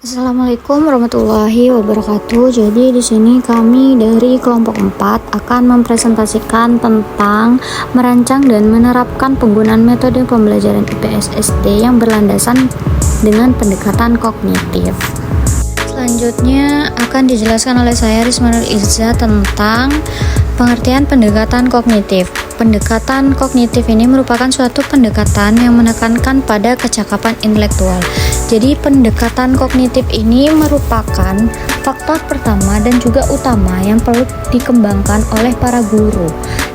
Assalamualaikum warahmatullahi wabarakatuh. Jadi di sini kami dari kelompok 4 akan mempresentasikan tentang merancang dan menerapkan penggunaan metode pembelajaran IPS SD yang berlandasan dengan pendekatan kognitif. Selanjutnya akan dijelaskan oleh saya Risma Nur Izza tentang pengertian pendekatan kognitif. Pendekatan kognitif ini merupakan suatu pendekatan yang menekankan pada kecakapan intelektual. Jadi pendekatan kognitif ini merupakan faktor pertama dan juga utama yang perlu dikembangkan oleh para guru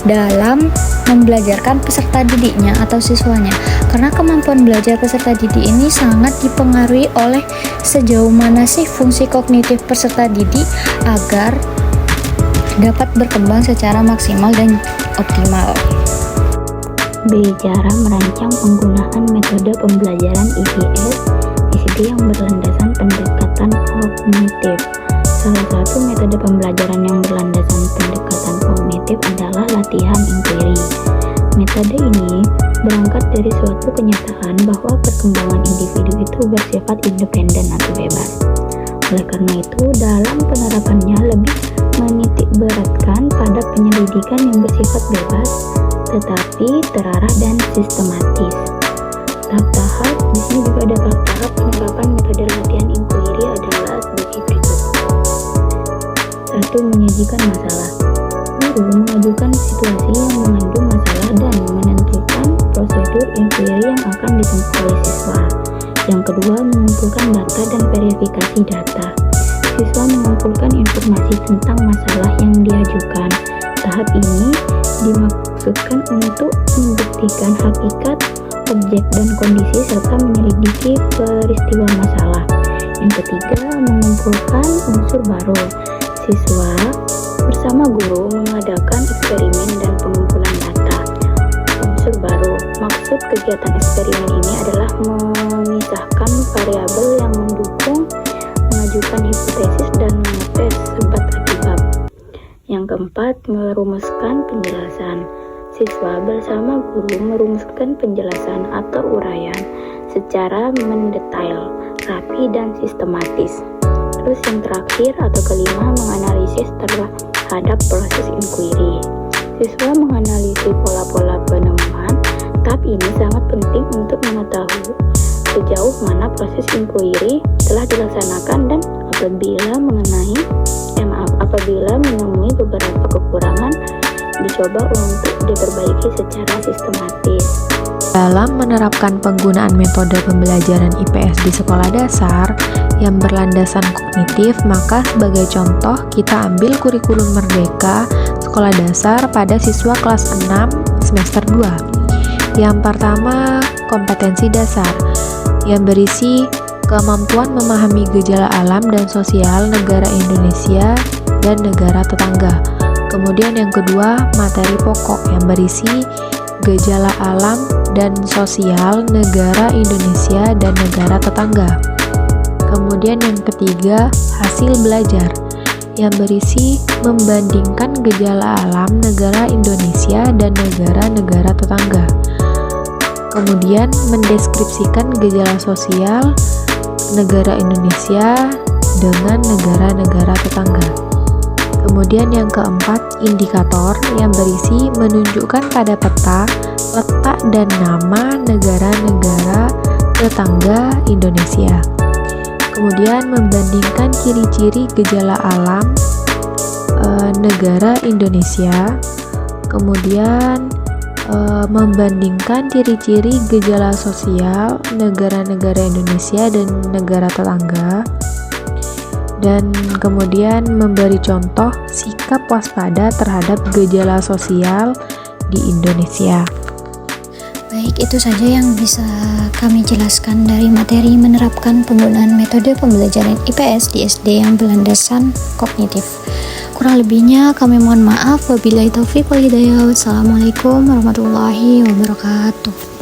dalam membelajarkan peserta didiknya atau siswanya. Karena kemampuan belajar peserta didik ini sangat dipengaruhi oleh sejauh mana sih fungsi kognitif peserta didik agar dapat berkembang secara maksimal dan optimal. B. Cara merancang penggunaan metode pembelajaran IPS SD yang berlandasan pendekatan kognitif. Salah satu metode pembelajaran yang berlandasan pendekatan kognitif adalah latihan inquiry. Metode ini berangkat dari suatu kenyataan bahwa perkembangan individu itu bersifat independen atau bebas. Oleh karena itu, dalam penerapannya lebih menitik beratkan pada penyelidikan yang bersifat bebas, tetapi terarah dan sistematis. Tahap-tahap, di sini juga ada tahap-tahap penerapan metode latihan inquiry adalah sebagai berikut. 1. Menyajikan masalah. Guru mengajukan situasi yang mengandung masalah dan menentukan prosedur inquiry yang akan ditempuh oleh siswa. Yang kedua, mengumpulkan data dan verifikasi data. Siswa mengumpulkan informasi tentang masalah yang diajukan. Tahap ini dimaksudkan untuk membuktikan hakikat, objek, dan kondisi serta menyelidiki peristiwa masalah. Yang ketiga, mengumpulkan unsur baru. Siswa bersama guru mengadakan eksperimen dan pengumpulan data. Unsur baru. Maksud kegiatan eksperimen ini adalah memisahkan variabel yang mendukung, mengajukan hipotesis, dan mengetes sebab akibat. Yang keempat, merumuskan penjelasan. Siswa bersama guru merumuskan penjelasan atau uraian secara mendetail, rapi, dan sistematis. Terus yang terakhir atau kelima, menganalisis terhadap proses inquiry. Siswa menganalisis pola-pola penemuan. Tahap ini sangat penting untuk mengetahui sejauh mana proses inquiry telah dilaksanakan dan apabila menemui beberapa kekurangan, dicoba untuk diperbaiki secara sistematis. Dalam menerapkan penggunaan metode pembelajaran IPS di sekolah dasar yang berlandasan kognitif, maka sebagai contoh kita ambil kurikulum Merdeka Sekolah Dasar pada siswa kelas 6 semester 2. Yang pertama, kompetensi dasar yang berisi kemampuan memahami gejala alam dan sosial negara Indonesia dan negara tetangga. Kemudian yang kedua, materi pokok yang berisi gejala alam dan sosial negara Indonesia dan negara tetangga. Kemudian yang ketiga, hasil belajar yang berisi membandingkan gejala alam negara Indonesia dan negara-negara tetangga. Kemudian mendeskripsikan gejala sosial negara Indonesia dengan negara-negara tetangga. Kemudian yang keempat, indikator yang berisi menunjukkan pada peta letak dan nama negara-negara tetangga Indonesia. Kemudian membandingkan ciri-ciri gejala alam negara Indonesia. Kemudian membandingkan ciri-ciri gejala sosial negara-negara Indonesia dan negara tetangga. Dan kemudian memberi contoh sikap waspada terhadap gejala sosial di Indonesia. Baik, itu saja yang bisa kami jelaskan dari materi menerapkan penggunaan metode pembelajaran IPS di SD yang berlandasan kognitif. Kurang lebihnya kami mohon maaf. Wabillahi taufiq wal hidayah. Wassalamualaikum warahmatullahi wabarakatuh.